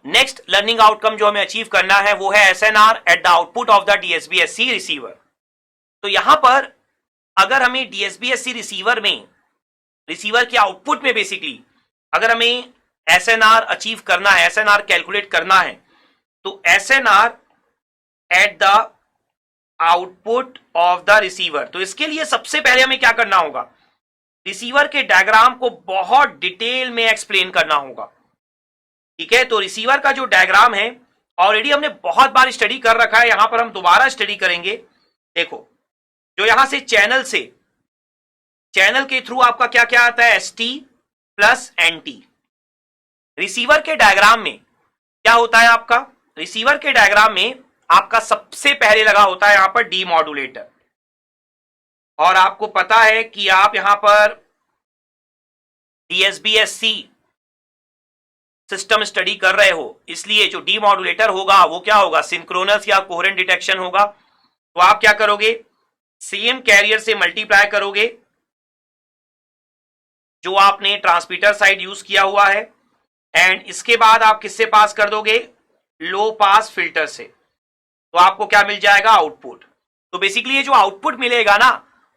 Next learning outcome जो हमें achieve करना है वो है SNR at the output of the DSBSC receiver. तो यहां पर अगर हमें डीएसबीएससी रिसीवर के आउटपुट में बेसिकली अगर हमें एसएनआर अचीव करना है, एसएनआर कैलकुलेट करना है, तो SNR at the output of the receiver, तो इसके लिए सबसे पहले हमें क्या करना होगा, रिसीवर के डायग्राम को बहुत डिटेल में एक्सप्लेन करना होगा। ठीक है, तो रिसीवर का जो डायग्राम है ऑलरेडी हमने बहुत बार स्टडी कर रखा है, यहां पर हम दोबारा स्टडी करेंगे। देखो, जो यहां से चैनल के थ्रू आपका क्या क्या आता है, एसटी प्लस एनटी। रिसीवर के डायग्राम में क्या होता है आपका, रिसीवर के डायग्राम में आपका सबसे पहले लगा होता है यहां पर डी मॉड्यूलेटर, और आपको पता है कि आप यहां पर डीएसबीएससी सिस्टम स्टडी कर रहे हो, इसलिए जो डी मॉड्यूलेटर होगा वो क्या होगा, सिंक्रोनस या कोहेरेंट डिटेक्शन होगा। तो आप क्या करोगे, सेम कैरियर से मल्टीप्लाई करोगे जो आपने ट्रांसमीटर साइड यूज किया हुआ है, एंड इसके बाद आप किससे पास कर दोगे, लो पास फिल्टर से, तो आपको क्या मिल जाएगा, आउटपुट। तो बेसिकली ये जो आउटपुट मिलेगा ना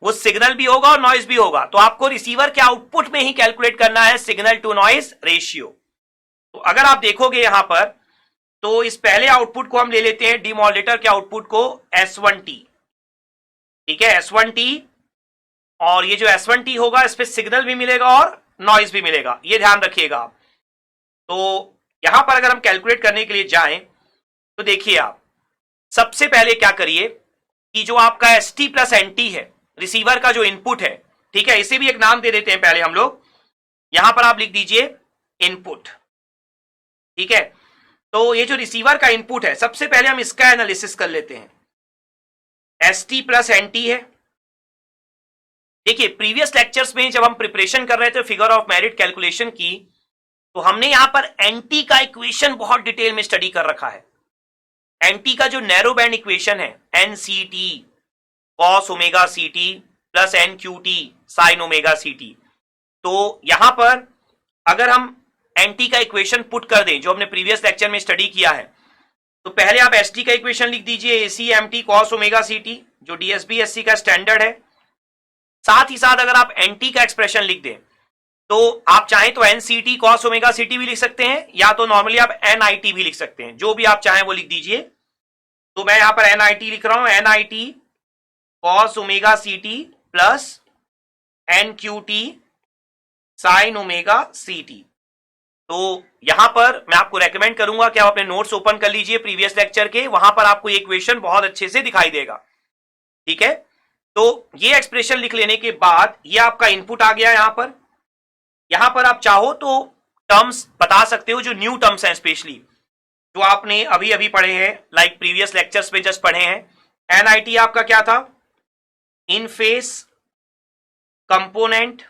वो सिग्नल भी होगा और नॉइज भी होगा, तो आपको रिसीवर के आउटपुट में ही कैलकुलेट करना है सिग्नल टू नॉइज रेशियो। तो अगर आप देखोगे यहां पर, तो इस पहले आउटपुट को हम ले लेते हैं डीमॉड्यूलेटर के आउटपुट को S1T। ठीक है, S1T, और ये जो S1T होगा इस पे सिग्नल भी मिलेगा और नॉइज भी मिलेगा, ये ध्यान रखिएगा आप। तो यहां पर अगर हम कैलकुलेट करने के लिए जाएं तो देखिए आप सबसे पहले क्या करिए कि जो आपका ST प्लस NT है, रिसीवर का जो इनपुट है, ठीक है, इसे भी एक नाम दे देते हैं पहले हम लोग, यहां पर आप लिख दीजिए इनपुट। ठीक है, तो ये जो रिसीवर का इनपुट है, सबसे पहले हम इसका एनालिसिस कर लेते हैं। ST प्लस NT है। देखिए, प्रीवियस लेक्चर्स में जब हम प्रिपरेशन कर रहे थे फिगर ऑफ मेरिट कैलकुलेशन की, तो हमने यहां पर NT का इक्वेशन बहुत डिटेल में स्टडी कर रखा है। NT का जो नैरो बैंड इक्वेशन है, NCT cos omega CT plus NQT sin omega CT। तो यहां पर अगर हम NT का इक्वेशन पुट कर दें जो हमने प्रीवियस लेक्चर में स्टडी किया है, तो पहले आप ST का इक्वेशन लिख दीजिए, ACMT cos ओमेगा CT, जो DSBSC का स्टैंडर्ड है। साथ ही साथ अगर आप NT का एक्सप्रेशन लिख दें तो आप चाहें तो NCT cos ओमेगा CT भी लिख सकते हैं, या तो नॉर्मली आप NIT भी लिख सकते हैं, जो भी आप चाहें वो लिख दीजिए। तो मैं यहां पर NIT लिख रहा हूं, NIT cos omega CT plus NQT sin omega CT। तो यहां पर मैं आपको रेकमेंड करूंगा कि आप अपने नोट्स ओपन कर लीजिए प्रीवियस लेक्चर के, वहां पर आपको ये इक्वेशन बहुत अच्छे से दिखाई देगा। ठीक है, तो ये एक्सप्रेशन लिख लेने के बाद ये आपका इनपुट आ गया। यहां पर आप चाहो तो टर्म्स बता सकते हो, जो न्यू टर्म्स हैं स्पेशली जो आपने अभी अभी पढ़े हैं, लाइक प्रीवियस लेक्चर्स में जस्ट पढ़े हैं। NIT आपका क्या था, in phase component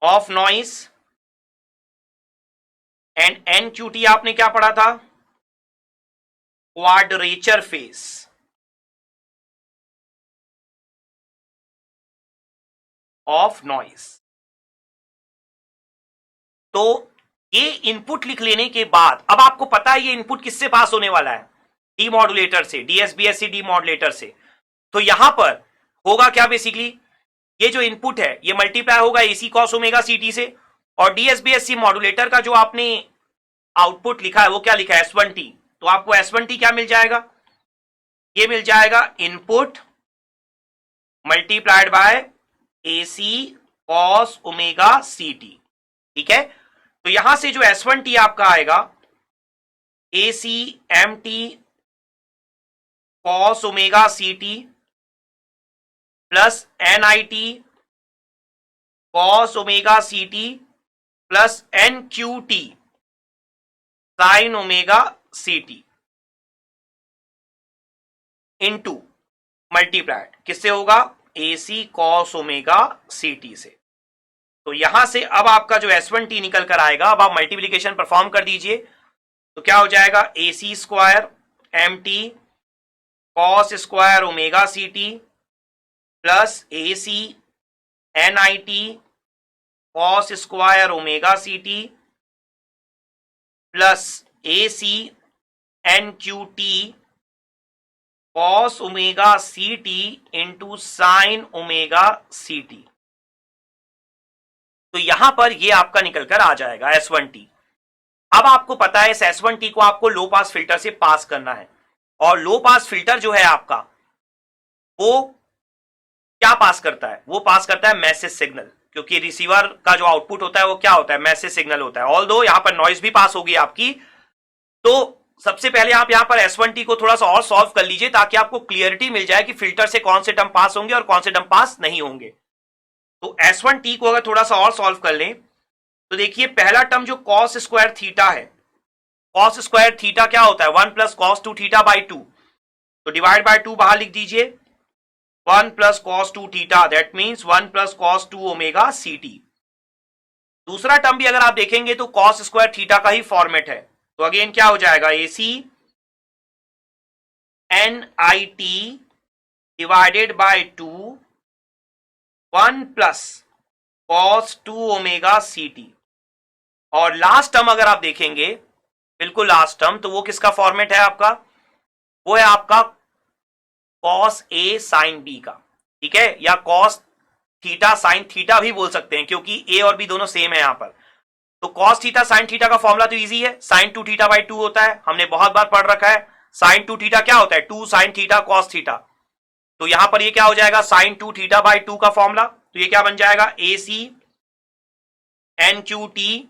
of noise, and NQT आपने क्या पढ़ा था, क्वाड्रेचर फेस ऑफ नॉइस। तो ये इनपुट लिख लेने के बाद अब आपको पता है ये इनपुट किससे पास होने वाला है, डीमॉड्यूलेटर से, DSBSC डीमॉड्यूलेटर से। तो यहां पर होगा क्या, बेसिकली ये जो इनपुट है ये मल्टीप्लाई होगा AC cos ओमेगा CT से, और DSBSC मॉड्यूलेटर का जो आपने आउटपुट लिखा है वो क्या लिखा है, S1T। तो आपको S1T क्या मिल जाएगा, ये मिल जाएगा input multiplied by AC cos omega CT। ठीक है, तो यहां से जो S1T आपका आएगा, ACMT cos omega CT plus NIT cos omega CT plus NQT sin omega CT into multiplied किससे होगा, AC cos ओमेगा CT से। तो यहां से अब आपका जो S1T निकल कर आएगा, अब आप मल्टीप्लीकेशन परफॉर्म कर दीजिए, तो क्या हो जाएगा, AC square MT cos square omega CT plus AC NIT cos square omega c t plus a c n q t cos omega c t into sine omega c t. तो यहां पर ये आपका निकलकर आ जाएगा S1T। अब आपको पता है इस S1T को आपको लो पास फिल्टर से पास करना है, और लो पास फिल्टर जो है आपका वो क्या पास करता है, वो पास करता है मैसेज सिग्नल, क्योंकि रिसीवर का जो आउटपुट होता है वो क्या होता है, मैसेज सिग्नल होता है। ऑल्दो यहां पर नॉइज भी पास होगी आपकी। तो सबसे पहले आप यहां पर S1T को थोड़ा सा और सॉल्व कर लीजिए ताकि आपको क्लियरिटी मिल जाए कि फिल्टर से कौन से टर्म पास होंगे और कौन से टर्म पास नहीं होंगे। तो S1T को अगर थोड़ा सा और सॉल्व कर लें तो देखिए पहला टर्म जो कॉस स्क्वायर थीटा है, कॉस स्क्वायर थीटा क्या होता है, 1 प्लस कॉस 2 थीटा बाई 2, तो डिवाइड बाय 2 बाहर लिख दीजिए, 1 plus cos 2 theta, that means 1 plus cos 2 omega c t. दूसरा टर्म भी अगर आप देखेंगे तो कॉस स्क्वायर थीटा का ही फॉर्मेट है, तो अगेन क्या हो जाएगा, a c n i t divided by 2 1 plus cos 2 omega c t. और लास्ट टर्म अगर आप देखेंगे, बिल्कुल लास्ट टर्म, तो वो किसका फॉर्मेट है आपका, वो है आपका कॉस ए साइन बी का, ठीक है, या कॉस थीटा साइन थीटा भी बोल सकते हैं क्योंकि ए और बी दोनों सेम है यहां पर। तो कॉस थीटा साइन थीटा का फॉर्मूला तो इजी है, साइन 2 थीटा बाई 2 होता है, हमने बहुत बार पढ़ रखा है। साइन 2 थीटा क्या होता है, 2 साइन थीटा कॉस थीटा। तो यहां पर ये क्या हो जाएगा, साइन 2 थीटा बाई 2 का फॉर्मूला, तो ये क्या बन जाएगा, a c n q t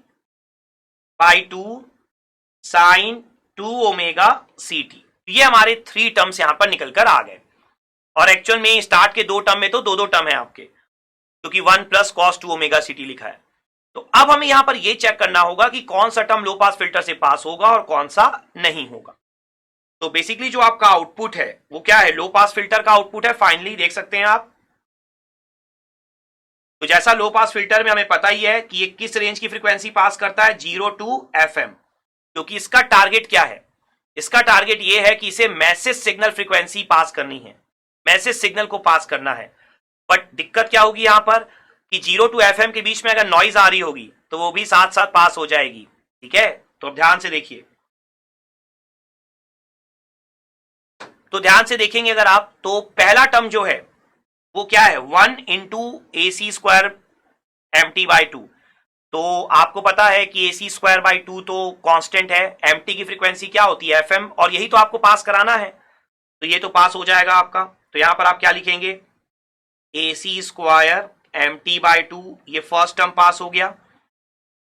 by 2 sine 2 omega c t. ये हमारे 3 टर्म्स यहां पर निकलकर आ गए। और एक्चुअल में स्टार्ट के 2 टर्म में तो 2 टर्म है आपके, क्योंकि 1 plus cos 2 omega c t लिखा है। तो अब हमें यहां पर यह चेक करना होगा कि कौन सा टर्म लो पास फिल्टर से पास होगा और कौन सा नहीं होगा। तो बेसिकली जो आपका आउटपुट है वो क्या है, लो पास फिल्टर का आउटपुट है, फाइनली देख सकते हैं आप। तो जैसा लो पास फिल्टर में हमें पता ही है कि ये किस रेंज की फ्रीक्वेंसी पास करता है, 0 टू FM, क्योंकि इसका टारगेट क्या है, इसका टारगेट ये है कि इसे मैसेज सिग्नल फ्रीक्वेंसी पास करनी है, मैसेज सिग्नल को पास करना है। बट दिक्कत क्या होगी यहां पर कि 0 टू FM के बीच में अगर नॉइज आ रही होगी तो वो भी साथ साथ पास हो जाएगी, ठीक है। तो ध्यान से देखिए, तो ध्यान से देखेंगे अगर आप, तो पहला टर्म जो है वो क्या है, 1 into a c square m t by 2। तो आपको पता है कि ए सी स्क्वायर बाई 2 तो कांस्टेंट है, एम टी की फ्रीक्वेंसी क्या होती है, FM, और यही तो आपको पास कराना है, तो ये तो पास हो जाएगा आपका। तो यहां पर आप क्या लिखेंगे, ए c square m t by 2, ये फर्स्ट टर्म पास हो गया।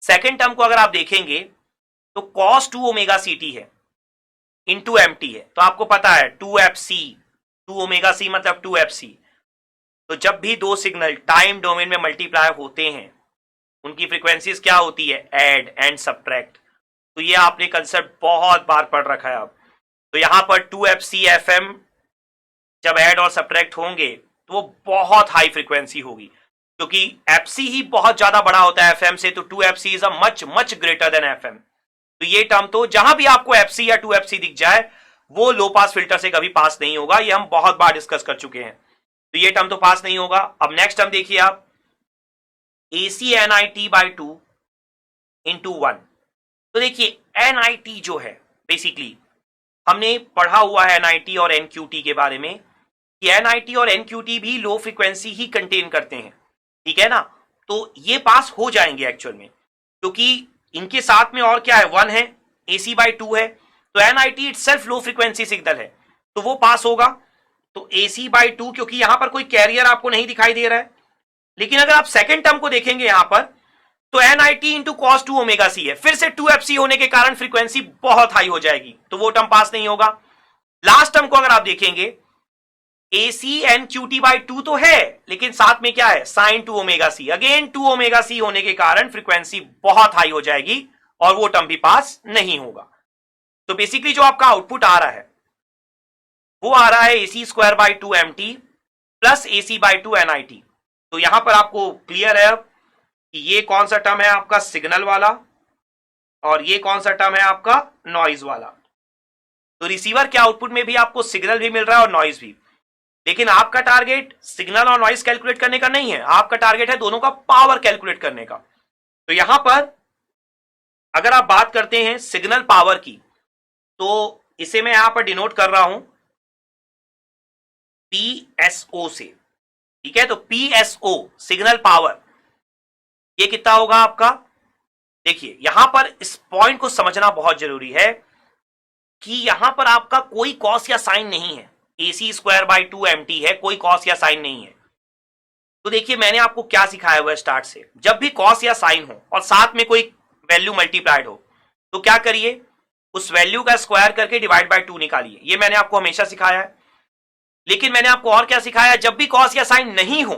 सेकेंड टर्म को अगर आप देखेंगे तो कॉस 2 ओमेगा सी टी है, इंटू एम टी है, तो आपको पता है 2FC, 2 ओमेगा सी मतलब 2FC। तो जब भी 2 सिग्नल टाइम डोमेन में मल्टीप्लाई होते हैं उनकी फ्रीक्वेंसीज क्या होती है, ऐड एंड सब्ट्रैक्ट। तो ये आपने कंसेप्ट बहुत बार पढ़ रखा है। अब तो यहां पर 2FC FM जब ऐड और सब्ट्रैक्ट होंगे तो वो बहुत हाई फ्रीक्वेंसी होगी, क्योंकि FC ही बहुत ज्यादा बड़ा होता है FM से, तो 2FC is a much much greater than FM। तो ये टर्म तो जहां भी आपको FC या 2FC दिख जाए वो लो पास फिल्टर से कभी पास नहीं होगा, ये हम बहुत बार डिस्कस कर चुके हैं। तो ये टर्म तो पास नहीं होगा। अब नेक्स्ट टर्म देखिए आप, ACNIT बाई 2 इंटू 1। तो देखिए NIT जो है, बेसिकली हमने पढ़ा हुआ है NIT और NQT के बारे में कि NIT और NQT भी लो फ्रीक्वेंसी ही कंटेन करते हैं, ठीक है ना। तो ये पास हो जाएंगे एक्चुअल में, क्योंकि इनके साथ में और क्या है, 1 है, AC बाई 2 है, तो NIT itself low frequency signal है, तो वो पास होगा। तो AC बाई 2, क्योंकि यहां पर कोई कैरियर आपको नहीं दिखाई दे रहा है। लेकिन अगर आप सेकेंड टर्म को देखेंगे यहां पर, तो NIT into cos 2 omega c है, फिर से 2FC होने के कारण फ्रीक्वेंसी बहुत हाई हो जाएगी, तो वो टर्म पास नहीं होगा। लास्ट टर्म को अगर आप देखेंगे, ACNQT बाई 2 तो है, लेकिन साथ में क्या है, sine 2 omega c, again 2 omega c होने के कारण फ्रीक्वेंसी बहुत हाई हो जाएगी और वो टर्म भी पास नहीं होगा। तो बेसिकली जो आपका आउटपुट आ रहा है वो आ रहा है AC square by 2 MT plus AC by 2 NIT। तो यहां पर आपको क्लियर है अब कि ये कौन सा टर्म है आपका, सिग्नल वाला, और ये कौन सा टर्म है आपका, नॉइज वाला। तो रिसीवर के आउटपुट में भी आपको सिग्नल भी मिल रहा है और नॉइज भी, लेकिन आपका टारगेट सिग्नल और नॉइज कैलकुलेट करने का नहीं है, आपका टारगेट है दोनों का पावर कैलकुलेट करने का। तो यहां पर अगर आप बात करते हैं सिग्नल पावर की, तो इसे मैं यहां पर डिनोट कर रहा हूं पीएसओ से, ठीक है। तो पीएसओ सिग्नल पावर, ये कितना होगा आपका? देखिए यहां पर इस पॉइंट को समझना बहुत जरूरी है कि यहां पर आपका कोई कॉस या साइन नहीं है, AC स्क्वायर बाई 2MT है, कोई कॉस या साइन नहीं है। तो देखिए मैंने आपको क्या सिखाया हुआ है स्टार्ट से, जब भी कॉस या साइन हो और साथ में कोई वैल्यू मल्टीप्लाइड हो तो क्या करिए, उस वैल्यू का स्क्वायर करके डिवाइड बाय 2 निकालिए। ये मैंने आपको हमेशा सिखाया है। लेकिन मैंने आपको और क्या सिखाया, जब भी कॉस या साइन नहीं हो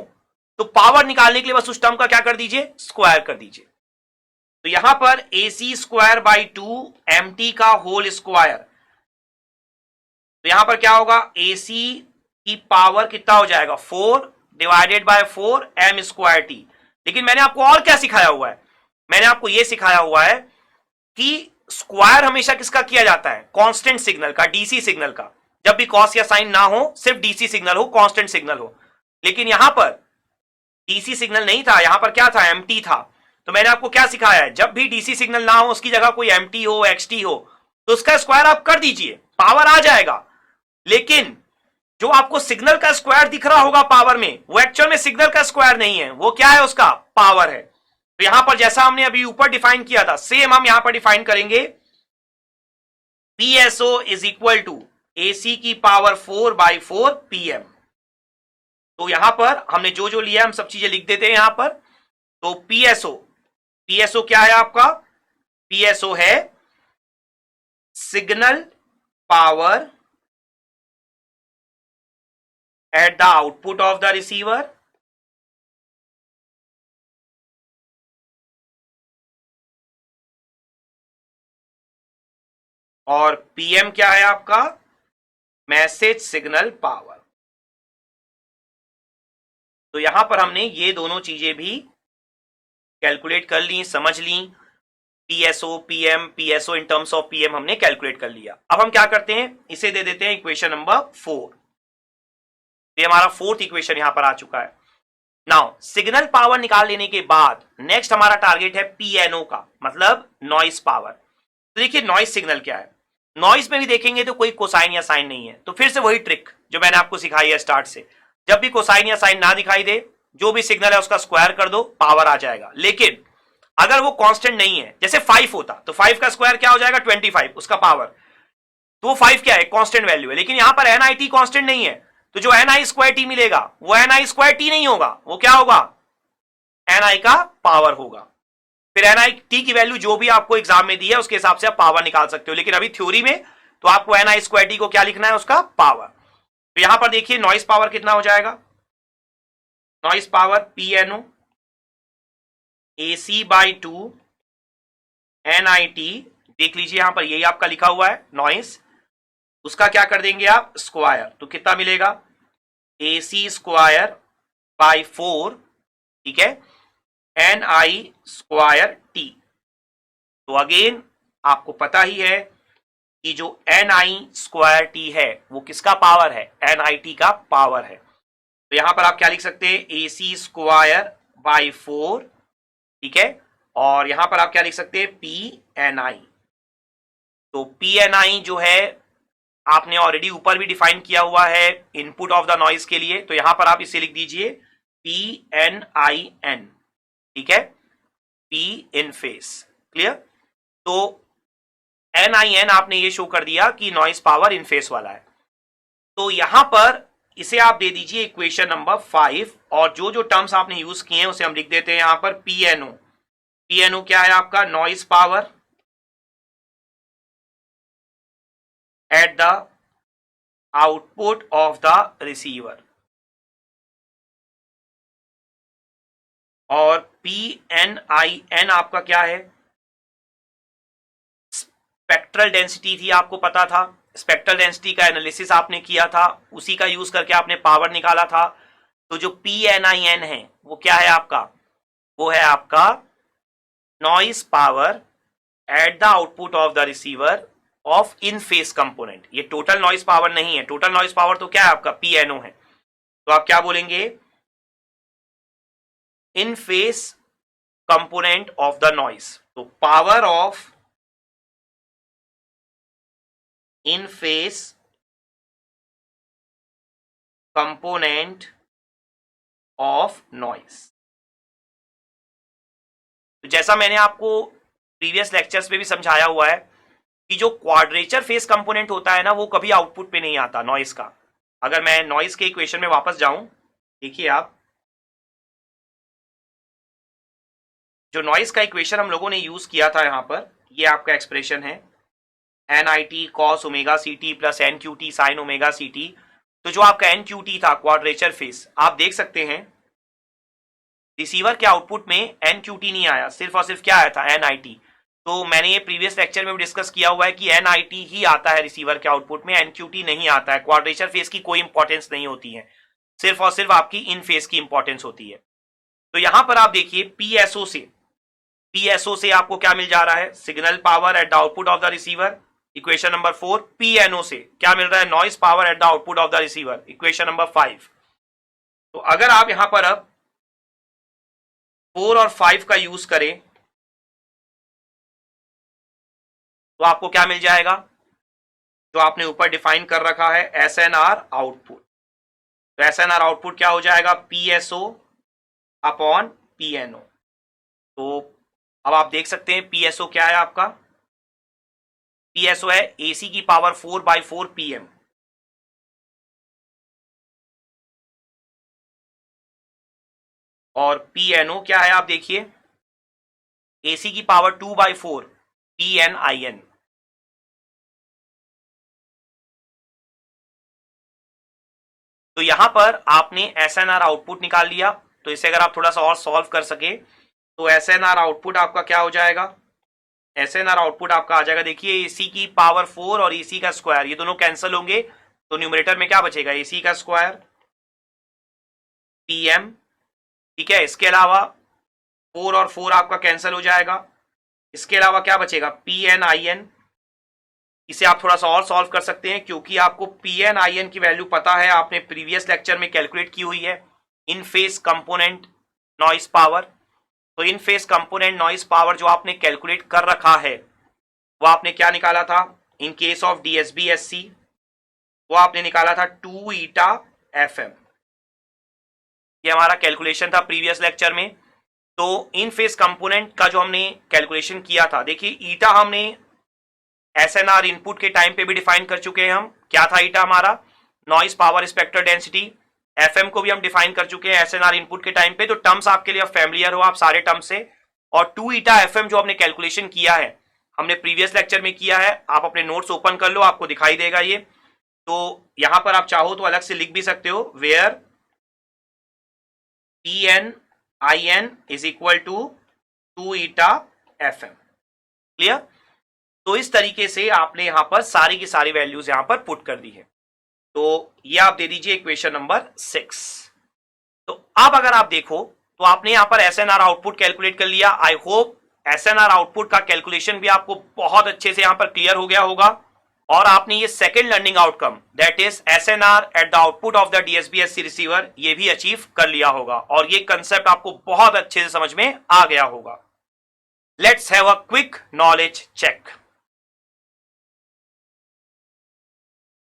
तो पावर निकालने के लिए बस उस टर्म का क्या कर दीजिए, स्क्वायर कर दीजिए। तो यहां पर AC स्क्वायर बाई 2MT का होल स्क्वायर, तो यहां पर क्या होगा, AC की पावर कितना हो जाएगा, 4 divided by 4 M square T। लेकिन मैंने आपको और क्या सिखाया हुआ है, मैंने आपको यह सिखाया हुआ है कि स्क्वायर हमेशा किसका किया जाता है, कांस्टेंट सिग्नल का, डीसी सिग्नल का। जब भी कॉस या साइन ना हो, सिर्फ डीसी सिग्नल हो, कांस्टेंट सिग्नल हो। लेकिन यहां पर डीसी सिग्नल नहीं था, यहां पर क्या था, एमटी था। तो मैंने आपको क्या सिखाया है, जब भी डीसी सिग्नल ना हो उसकी जगह कोई एमटी हो, एक्सटी हो, तो उसका स्क्वायर आप कर दीजिए, पावर आ जाएगा। लेकिन जो आपको सिग्नल का स्क्वायर दिख रहा होगा पावर में, वो एक्चुअल में सिग्नल का स्क्वायर नहीं है, वो क्या है, उसका पावर है। तो यहां पर जैसा हमने अभी ऊपर डिफाइन किया था, सेम हम यहां पर डिफाइन करेंगे, PSO is equal to AC की पावर 4 बाई 4 PM। तो यहां पर हमने जो जो लिया हम सब चीजें लिख देते हैं यहां पर। तो पीएसओ क्या है आपका, पीएसओ है signal power eight the output of the receiver और PM क्या है आपका, मैसेज सिग्नल पावर। तो यहां पर हमने ये दोनों चीजें भी कैलकुलेट कर ली, समझ ली। PSO, PM, PSO in terms of PM हमने कैलकुलेट कर लिया। अब हम क्या करते हैं, इसे दे देते हैं इक्वेशन नंबर 4। ये हमारा फोर्थ इक्वेशन यहां पर आ चुका है। नाउ सिग्नल पावर निकाल लेने के बाद नेक्स्ट हमारा टारगेट है पीएनओ का, मतलब नॉइस पावर। तो देखिए नॉइस सिग्नल क्या है, नॉइस में भी देखेंगे तो कोई कोसाइन या साइन नहीं है। तो फिर से वही ट्रिक जो मैंने आपको सिखाई है स्टार्ट से, जब भी कोसाइन या साइन ना दिखाई दे, जो भी सिग्नल है उसका स्क्वायर कर दो, पावर आ जाएगा। लेकिन अगर वो कांस्टेंट नहीं है, जैसे 5 होता तो 5 का स्क्वायर क्या हो जाएगा, 25, उसका पावर। तो वो 5 क्या है, कांस्टेंट वैल्यू है। लेकिन यहां पर NIT कांस्टेंट नहीं है, तो जो NI स्क्वायर टी मिलेगा वो NI स्क्वायर टी नहीं होगा, वो क्या होगा, NI का पावर होगा। फिर NIT की वैल्यू जो भी आपको एग्जाम में दी है उसके हिसाब से आप पावर निकाल सकते हो। लेकिन अभी थ्योरी में तो आपको NI स्क्वायर टी को क्या लिखना है, उसका पावर। तो यहां पर देखिए नॉइस पावर कितना हो जाएगा, noise power PNO AC by 2 NIT, देख लीजिए यहां पर यही आपका लिखा हुआ है नॉइस, उसका क्या कर देंगे आप, स्क्वायर। तो कितना मिलेगा, AC स्क्वायर बाई 4, ठीक है, NI स्क्वायर T। तो अगेन आपको पता ही है कि जो NI स्क्वायर T है वो किसका पावर है, NIT का पावर है। तो यहां पर आप क्या लिख सकते हैं, AC स्क्वायर बाई 4, ठीक है, और यहां पर आप क्या लिख सकते हैं, PNI। तो PNI जो है आपने ऑलरेडी ऊपर भी डिफाइन किया हुआ है इनपुट ऑफ द नॉइस के लिए, तो यहां पर आप इसे लिख दीजिए PNIN, ठीक है, P इन फेस, क्लियर। तो NIN आपने ये शो कर दिया कि नॉइस पावर इन फेस वाला है। तो यहां पर इसे आप दे दीजिए इक्वेशन नंबर 5, और जो जो टर्म्स आपने यूज किए हैं उसे हम लिख देते हैं यहां पर PNO। PNO क्या है आपका, noise power eight the output of the receiver, और PNIN आपका क्या है, स्पेक्ट्रल डेंसिटी थी, आपको पता था, स्पेक्ट्रल डेंसिटी का एनालिसिस आपने किया था, उसी का यूज करके आपने पावर निकाला था। तो जो PNIN है वो क्या है आपका, वो है आपका noise power eight the output of the receiver of in phase component. ये टोटल नॉइस पावर नहीं है, टोटल नॉइस पावर तो क्या है आपका, PNO है। तो आप क्या बोलेंगे, in phase component of the noise. तो power of in phase component of noise. तो जैसा मैंने आपको प्रीवियस लेक्चर्स में भी समझाया हुआ है कि जो क्वाड्रेचर फेस कंपोनेंट होता है ना, वो कभी आउटपुट पे नहीं आता नॉइज का। अगर मैं नॉइज के इक्वेशन में वापस जाऊं, देखिए आप, जो नॉइज का इक्वेशन हम लोगों ने यूज किया था यहां पर, ये आपका एक्सप्रेशन है NIT cos omega CT plus NQT sine omega CT। तो जो आपका NQT था क्वाड्रेचर फेस, आप देख सकते हैं रिसीवर के आउटपुट में NQT नहीं आया, सिर्फ और सिर्फ क्या आया था, NIT। तो मैंने ये प्रीवियस लेक्चर में भी डिस्कस किया हुआ है कि NIT ही आता है रिसीवर के आउटपुट में, NQT नहीं आता है। क्वाड्रेचर फेस की कोई इंपॉर्टेंस नहीं होती है, सिर्फ और सिर्फ आपकी इन फेस की इंपॉर्टेंस होती है। तो यहां पर आप देखिए PSO से आपको क्या मिल जा रहा है, signal power eight the output of the receiver, equation number 4। PNO से क्या मिल रहा है, noise power eight the output of the receiver, equation number 5। तो अगर आप यहां पर अब 4 और 5 का यूज करें तो आपको क्या मिल जाएगा, जो आपने ऊपर डिफाइन कर रखा है SNR आउटपुट। तो SNR आउटपुट क्या हो जाएगा, PSO अपॉन PNO। तो अब आप देख सकते हैं PSO क्या है आपका, PSO है AC की पावर 4/4 PM। और PNO क्या है, आप देखिए AC की पावर 2/4 PNIN। तो यहां पर आपने SNR आउटपुट निकाल लिया। तो इसे अगर आप थोड़ा सा और सॉल्व कर सके तो SNR आउटपुट आपका क्या हो जाएगा, SNR आउटपुट आपका आ जाएगा, देखिए AC की पावर 4 और AC का स्क्वायर, ये दोनों कैंसिल होंगे, तो न्यूमरेटर में क्या बचेगा, AC का स्क्वायर PM। ठीक है, इसके अलावा 4 और 4 आपका कैंसिल हो जाएगा, इसके अलावा क्या बचेगा, PNIN। इसे आप थोड़ा सा और सॉल्व कर सकते हैं, क्योंकि आपको PNIN की वैल्यू पता है, आपने प्रीवियस लेक्चर में कैलकुलेट की हुई है, इन फेस कंपोनेंट नॉइस पावर। तो इन फेस कंपोनेंट नॉइस पावर जो आपने कैलकुलेट कर रखा है, वो आपने क्या निकाला था, इन केस ऑफ DSB-SC वो आपने निकाला था 2ηFM। ये हमारा कैलकुलेशन था प्रीवियस लेक्चर में। तो इन फेस कंपोनेंट का जो हमने कैलकुलेशन किया था, देखिए ईटा हमने SNR इनपुट के टाइम पे भी डिफाइन कर चुके हैं हम, क्या था ईटा हमारा, noise power spectral density. FM को भी हम डिफाइन कर चुके हैं SNR इनपुट के टाइम पे। तो टर्म्स आपके लिए अब फैमिलियर हो आप सारे टर्म्स से। और 2ηFM जो हमने कैलकुलेशन किया है, हमने प्रीवियस लेक्चर में किया है, आप अपने नोट्स ओपन कर लो, आपको दिखाई देगा ये। तो यहां पर आप चाहो तो अलग से लिख भी सकते हो, where PNIN is equal to 2ηFM। Clear. तो इस तरीके से आपने यहां पर सारी की सारी वैल्यूज यहां पर पुट कर दी है। तो ये आप दे दीजिए इक्वेशन नंबर 6। तो अब अगर आप देखो तो आपने यहां पर SNR आउटपुट कैलकुलेट कर लिया। आई होप SNR आउटपुट का कैलकुलेशन भी आपको बहुत अच्छे से यहां पर क्लियर हो गया होगा, और आपने ये second learning outcome that is SNR eight the output of the DSB-SC receiver ये भी अचीव कर लिया होगा, और ये कंसेप्ट आपको बहुत अच्छे से समझ में आ गया होगा। Let's have a quick knowledge check.